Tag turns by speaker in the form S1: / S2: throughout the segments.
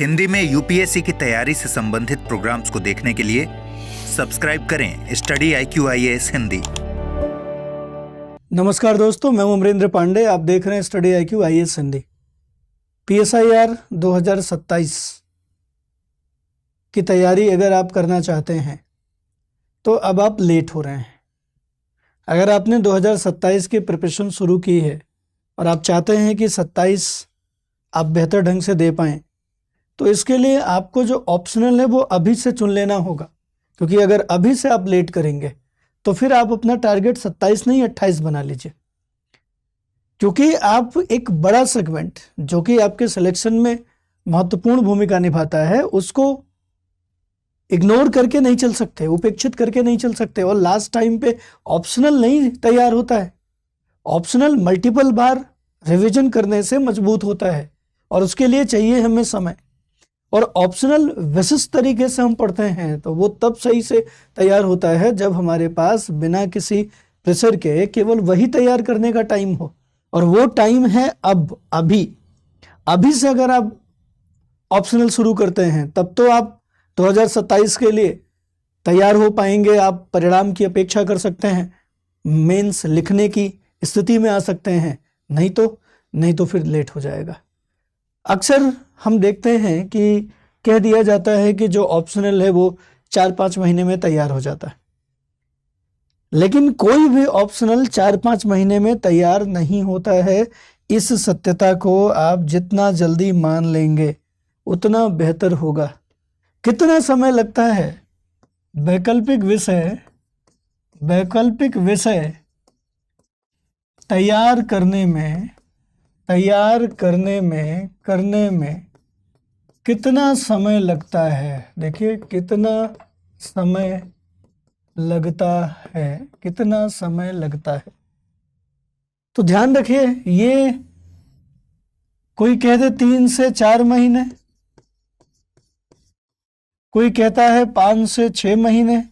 S1: हिंदी में यूपीएससी की तैयारी से संबंधित प्रोग्राम्स को देखने के लिए सब्सक्राइब करें स्टडी IQ-IAS हिंदी।
S2: नमस्कार दोस्तों, मैं अमरेंद्र पांडे। आप देख रहे हैं स्टडी IQ-IAS हिंदी। PSIR 2027 की तैयारी अगर आप करना चाहते हैं तो अब आप लेट हो रहे हैं। अगर आपने 2027 की प्रिपरेशन शुरू की है और आप चाहते हैं कि 27 आप बेहतर ढंग से दे पाएँ, तो इसके लिए आपको जो ऑप्शनल है वो अभी से चुन लेना होगा, क्योंकि अगर अभी से आप लेट करेंगे तो फिर आप अपना टारगेट 27 नहीं 28 बना लीजिए। क्योंकि आप एक बड़ा सेगमेंट जो कि आपके सिलेक्शन में महत्वपूर्ण भूमिका निभाता है उसको इग्नोर करके नहीं चल सकते, उपेक्षित करके नहीं चल सकते। और लास्ट टाइम पे ऑप्शनल नहीं तैयार होता है। ऑप्शनल मल्टीपल बार रिवीजन करने से मजबूत होता है और उसके लिए चाहिए हमें समय। और ऑप्शनल विशिष्ट तरीके से हम पढ़ते हैं तो वो तब सही से तैयार होता है जब हमारे पास बिना किसी प्रेशर के केवल वही तैयार करने का टाइम हो, और वो टाइम है अब, अभी से अगर आप ऑप्शनल शुरू करते हैं तब तो आप 2027 के लिए तैयार हो पाएंगे। आप परिणाम की अपेक्षा कर सकते हैं, मेंस लिखने की स्थिति में आ सकते हैं, नहीं तो फिर लेट हो जाएगा। अक्सर हम देखते हैं कि कह दिया जाता है कि जो ऑप्शनल है वो 4-5 महीने में तैयार हो जाता है, लेकिन कोई भी ऑप्शनल 4-5 महीने में तैयार नहीं होता है। इस सत्यता को आप जितना जल्दी मान लेंगे उतना बेहतर होगा। कितना समय लगता है वैकल्पिक विषय तैयार करने में कितना समय लगता है? देखिए कितना समय लगता है। तो ध्यान रखिए, ये कोई कहते 3 से 4 महीने, कोई कहता है 5 से 6 महीने,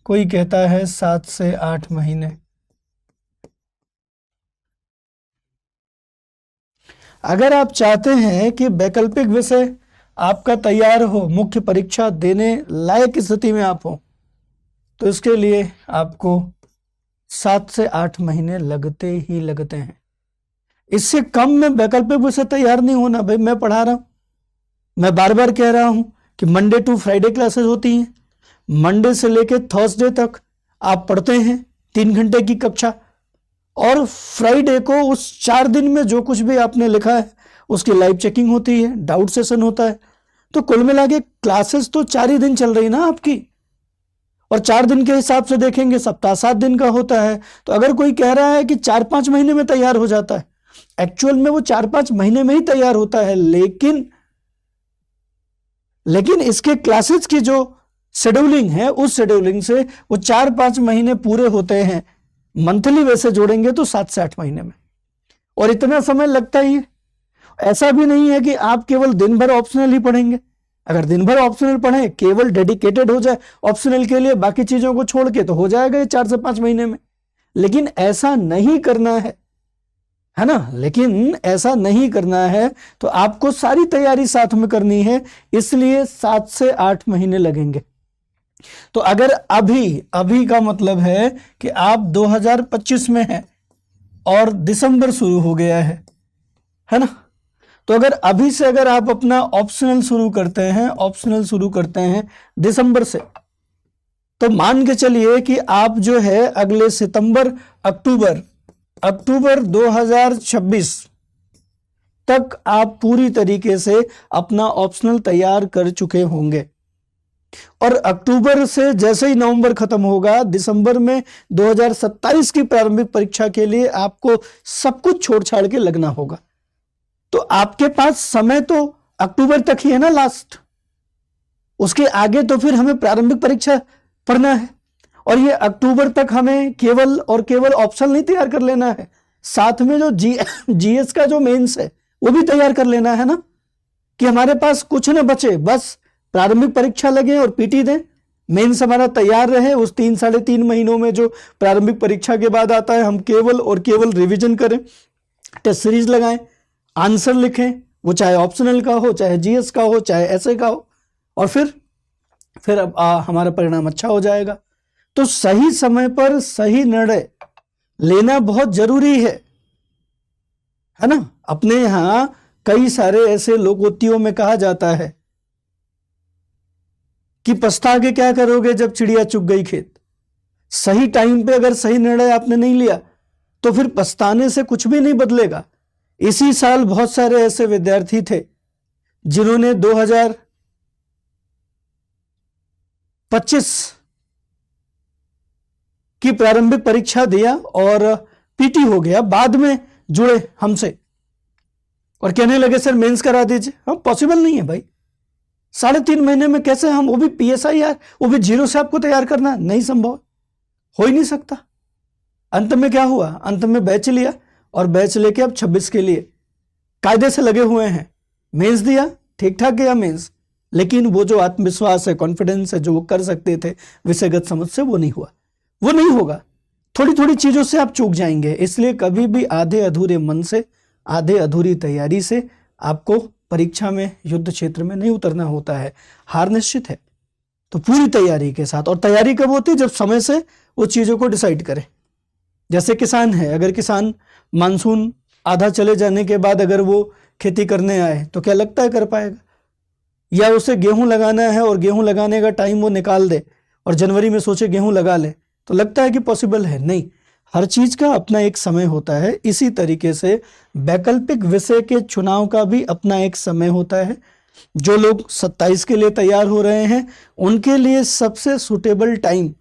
S2: कोई कहता है 7 से 8 महीने। अगर आप चाहते हैं कि वैकल्पिक विषय आपका तैयार हो, मुख्य परीक्षा देने लायक स्थिति में आप हो, तो इसके लिए आपको 7 से 8 महीने लगते हैं। इससे कम में वैकल्पिक विषय तैयार नहीं होना। भाई मैं पढ़ा रहा हूं, मैं बार बार कह रहा हूं कि मंडे टू फ्राइडे क्लासेस होती हैं। मंडे से लेकर थर्सडे तक आप पढ़ते हैं 3 घंटे की कक्षा, और फ्राइडे को उस 4 दिन में जो कुछ भी आपने लिखा है उसकी लाइव चेकिंग होती है, डाउट सेशन होता है। तो कुल मिला के क्लासेस तो 4 ही दिन चल रही ना आपकी, और 4 दिन के हिसाब से देखेंगे सप्ताह 7 दिन का होता है। तो अगर कोई कह रहा है कि 4-5 महीने में तैयार हो जाता है, एक्चुअल में वो 4-5 महीने में ही तैयार होता है, लेकिन इसके क्लासेस की जो शेड्यूलिंग है उस शेड्यूलिंग से वो 4-5 महीने पूरे होते हैं। मंथली वैसे जोड़ेंगे तो 7 से 8 महीने में, और इतना समय लगता ही है। ऐसा भी नहीं है कि आप केवल दिन भर ऑप्शनल ही पढ़ेंगे। अगर दिन भर ऑप्शनल पढ़ें, केवल डेडिकेटेड हो जाए ऑप्शनल के लिए, बाकी चीजों को छोड़ के, तो हो जाएगा ये 4 से 5 महीने में। लेकिन ऐसा नहीं करना है ना। लेकिन ऐसा नहीं करना है तो आपको सारी तैयारी साथ में करनी है, इसलिए 7 से 8 महीने लगेंगे। तो अगर अभी का मतलब है कि आप 2025 में हैं और दिसंबर शुरू हो गया है ना। तो अभी से अगर आप अपना ऑप्शनल शुरू करते हैं दिसंबर से, तो मान के चलिए कि आप जो है अगले अक्टूबर 2026 तक आप पूरी तरीके से अपना ऑप्शनल तैयार कर चुके होंगे। और अक्टूबर से जैसे ही नवंबर खत्म होगा, दिसंबर में 2027 की प्रारंभिक परीक्षा के लिए आपको सब कुछ छोड़ छाड़ के लगना होगा। तो आपके पास समय तो अक्टूबर तक ही है ना लास्ट, उसके आगे तो फिर हमें प्रारंभिक परीक्षा पढ़ना है। और ये अक्टूबर तक हमें केवल ऑप्शनल नहीं तैयार कर लेना है, साथ में जो जीएस का जो मेंस है वो भी तैयार कर लेना है ना, कि हमारे पास कुछ न बचे, बस प्रारंभिक परीक्षा लगे और पीटी दें, मेंस हमारा तैयार रहे। उस 3-3.5 महीनों में जो प्रारंभिक परीक्षा के बाद आता है, हम केवल रिवीजन करें, टेस्ट सीरीज लगाएं, आंसर लिखें, वो चाहे ऑप्शनल का हो, चाहे जीएस का हो, चाहे ऐसे का हो, और फिर अब हमारा परिणाम अच्छा हो जाएगा। तो सही समय पर सही निर्णय लेना बहुत जरूरी है ना। अपने यहां कई सारे ऐसे लोकोक्तियों में कहा जाता है कि पछता के क्या करोगे जब चिड़िया चुग गई खेत। सही टाइम पे अगर सही निर्णय आपने नहीं लिया तो फिर पछताने से कुछ भी नहीं बदलेगा। इसी साल बहुत सारे ऐसे विद्यार्थी थे जिन्होंने 2025 की प्रारंभिक परीक्षा दिया और पीटी हो गया, बाद में जुड़े हमसे और कहने लगे सर मेंस करा दीजिए। हाँ, पॉसिबल नहीं है भाई, 3.5 महीने में कैसे हम, वो भी पीएसआई यार, वो भी जीरो से आपको तैयार करना नहीं संभव, हो ही नहीं सकता। अंत में क्या हुआ, अंत में बैच लिया और बैच लेके अब 26 के लिए कायदे से लगे हुए हैं। मेंस दिया, ठीक ठाक गया मेंस, लेकिन वो जो आत्मविश्वास है, कॉन्फिडेंस है, जो वो कर सकते थे विषयगत समझ से, वो नहीं हुआ, वो नहीं होगा। थोड़ी थोड़ी चीजों से आप चूक जाएंगे। इसलिए कभी भी आधे अधूरे मन से, आधे अधूरी तैयारी से आपको परीक्षा में, युद्ध क्षेत्र में नहीं उतरना होता है। हार निश्चित है। तो पूरी तैयारी के साथ, और तैयारी कब होती है, जब समय से उस चीजों को डिसाइड करें। जैसे किसान है, अगर किसान मानसून आधा चले जाने के बाद अगर वो खेती करने आए तो क्या लगता है कर पाएगा? या उसे गेहूं लगाना है और गेहूं लगाने का टाइम वो निकाल दे और जनवरी में सोचे गेहूं लगा ले, तो लगता है कि पॉसिबल है? नहीं, हर चीज का अपना एक समय होता है। इसी तरीके से वैकल्पिक विषय के चुनाव का भी अपना एक समय होता है। जो लोग 27 के लिए तैयार हो रहे हैं उनके लिए सबसे सुटेबल टाइम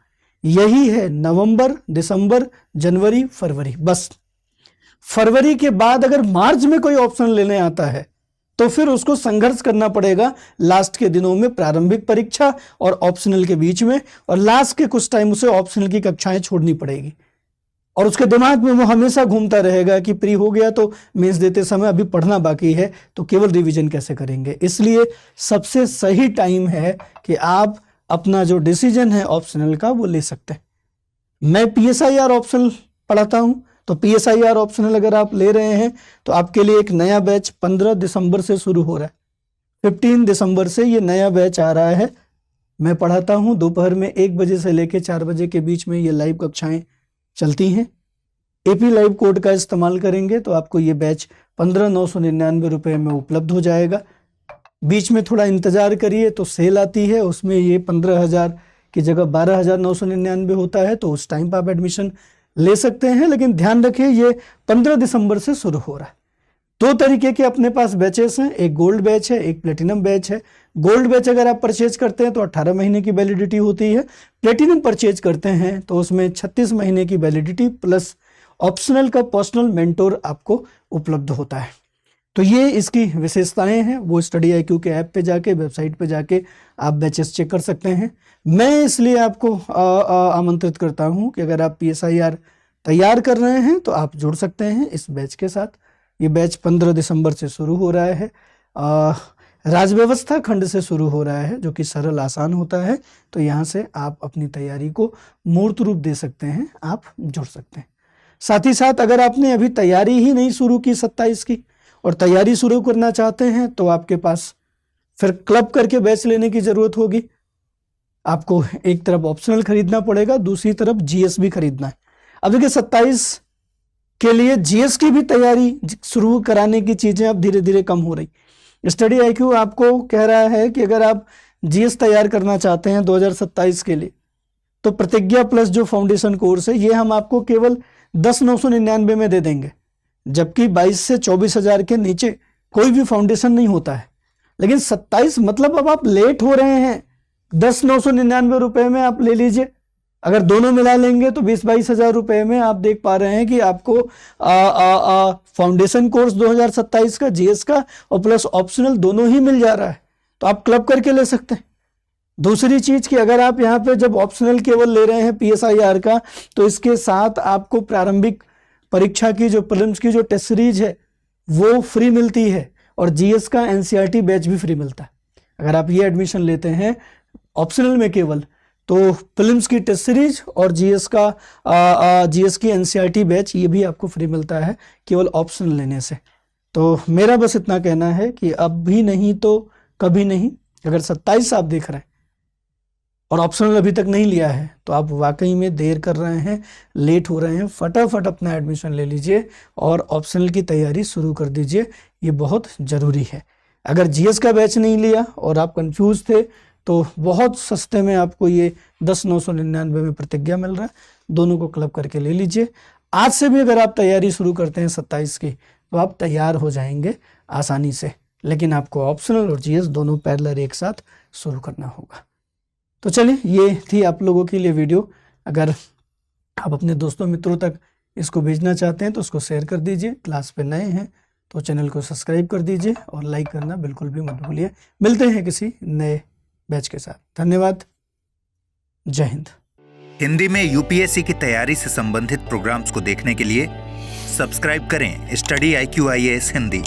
S2: यही है, नवंबर, दिसंबर, जनवरी, फरवरी। बस फरवरी के बाद अगर मार्च में कोई ऑप्शन लेने आता है तो फिर उसको संघर्ष करना पड़ेगा लास्ट के दिनों में, प्रारंभिक परीक्षा और ऑप्शनल के बीच में, और लास्ट के कुछ टाइम उसे ऑप्शनल की कक्षाएं छोड़नी पड़ेगी। और उसके दिमाग में वो हमेशा घूमता रहेगा कि प्री हो गया तो मेंस देते समय अभी पढ़ना बाकी है, तो केवल रिवीजन कैसे करेंगे। इसलिए सबसे सही टाइम है कि आप अपना जो डिसीजन है ऑप्शनल का वो ले सकते हैं। मैं पीएसआईआर ऑप्शनल पढ़ाता हूं, तो पीएसआईआर ऑप्शनल अगर आप ले रहे हैं तो आपके लिए एक नया बैच 15 दिसंबर से शुरू हो रहा है। 15 दिसंबर से ये नया बैच आ रहा है। मैं पढ़ाता हूं दोपहर में 1 बजे से लेकर 4 बजे के बीच में ये लाइव कक्षाएं चलती हैं। एपी लाइव कोड का इस्तेमाल करेंगे तो आपको ये बैच 15,999 रुपये में उपलब्ध हो जाएगा। बीच में थोड़ा इंतजार करिए तो सेल आती है, उसमें ये 15,000 की जगह 12,999 होता है, तो उस टाइम पर आप एडमिशन ले सकते हैं। लेकिन ध्यान रखिए ये 15 दिसंबर से शुरू हो रहा है। 2 तरीके के अपने पास बैचेस हैं, एक गोल्ड बैच है, एक प्लेटिनम बैच है। गोल्ड बैच अगर आप परचेज करते हैं तो 18 महीने की वैलिडिटी होती है। प्लेटिनम परचेज करते हैं तो उसमें 36 महीने की वैलिडिटी प्लस ऑप्शनल का पर्सनल मेंटोर आपको उपलब्ध होता है। तो ये इसकी विशेषताएं हैं। वो स्टडी IQ के ऐप पे जाके, वेबसाइट पे जाके आप बैचेस चेक कर सकते हैं। मैं इसलिए आपको आमंत्रित करता हूं कि अगर आप PSIR तैयार कर रहे हैं तो आप जुड़ सकते हैं इस बैच के साथ। ये बैच 15 दिसंबर से शुरू हो रहा है। राजव्यवस्था खंड से शुरू हो रहा है, जो कि सरल आसान होता है। तो यहाँ से आप अपनी तैयारी को मूर्त रूप दे सकते हैं, आप जुड़ सकते हैं। साथ ही साथ अगर आपने अभी तैयारी ही नहीं शुरू की 27 की और तैयारी शुरू करना चाहते हैं तो आपके पास फिर क्लब करके बैच लेने की जरूरत होगी। आपको एक तरफ ऑप्शनल खरीदना पड़ेगा, दूसरी तरफ जीएस भी खरीदना है। अब देखिए 27 के लिए जीएस की भी तैयारी शुरू कराने की चीजें अब धीरे धीरे कम हो रही। स्टडी IQ आपको कह रहा है कि अगर आप जीएस तैयार करना चाहते हैं 2027 के लिए तो प्रतिज्ञा प्लस जो फाउंडेशन कोर्स है ये हम आपको केवल 10,999 में दे देंगे, जबकि 22 से 24,000 के नीचे कोई भी फाउंडेशन नहीं होता है। लेकिन 27 मतलब अब आप लेट हो रहे हैं, 10,999 रुपए में आप ले लीजिए। अगर दोनों मिला लेंगे तो 20-22 हजार रुपए में आप देख पा रहे हैं कि आपको फाउंडेशन कोर्स 2027 का, जीएस का और प्लस ऑप्शनल दोनों ही मिल जा रहा है। तो आप क्लब करके ले सकते हैं। दूसरी चीज कि अगर आप यहाँ पे जब ऑप्शनल केवल ले रहे हैं PSIR का, तो इसके साथ आपको प्रारंभिक परीक्षा की जो प्रीलिम्स की जो टेस्ट सीरीज है वो फ्री मिलती है और जीएस का NCERT बैच भी फ्री मिलता है। अगर आप ये एडमिशन लेते हैं ऑप्शनल में केवल, तो प्रीलिम्स की टेस्ट सीरीज और जीएस की NCERT बैच ये भी आपको फ्री मिलता है केवल ऑप्शनल लेने से। तो मेरा बस इतना कहना है कि अब भी नहीं तो कभी नहीं, अगर 27 आप देख रहे हैं और ऑप्शनल अभी तक नहीं लिया है तो आप वाकई में देर कर रहे हैं, लेट हो रहे हैं। फटाफट अपना एडमिशन ले लीजिए और ऑप्शनल की तैयारी शुरू कर दीजिए, ये बहुत ज़रूरी है। अगर जीएस का बैच नहीं लिया और आप कंफ्यूज थे तो बहुत सस्ते में आपको ये 10,999 में प्रतिज्ञा मिल रहा है, दोनों को क्लब करके ले लीजिए। आज से भी अगर आप तैयारी शुरू करते हैं 27 की तो आप तैयार हो जाएंगे आसानी से, लेकिन आपको ऑप्शनल और जीएस दोनों पैरेलल एक साथ शुरू करना होगा। तो चलिए, ये थी आप लोगों के लिए वीडियो। अगर आप अपने दोस्तों मित्रों तक इसको भेजना चाहते हैं तो उसको शेयर कर दीजिए। क्लास पे नए हैं तो चैनल को सब्सक्राइब कर दीजिए और लाइक करना बिल्कुल भी मत भूलिए। मिलते हैं किसी नए बैच के साथ। धन्यवाद। जय हिंद।
S1: हिंदी में यूपीएससी की तैयारी से संबंधित प्रोग्राम्स को देखने के लिए सब्सक्राइब करें स्टडी IQ IAS हिंदी।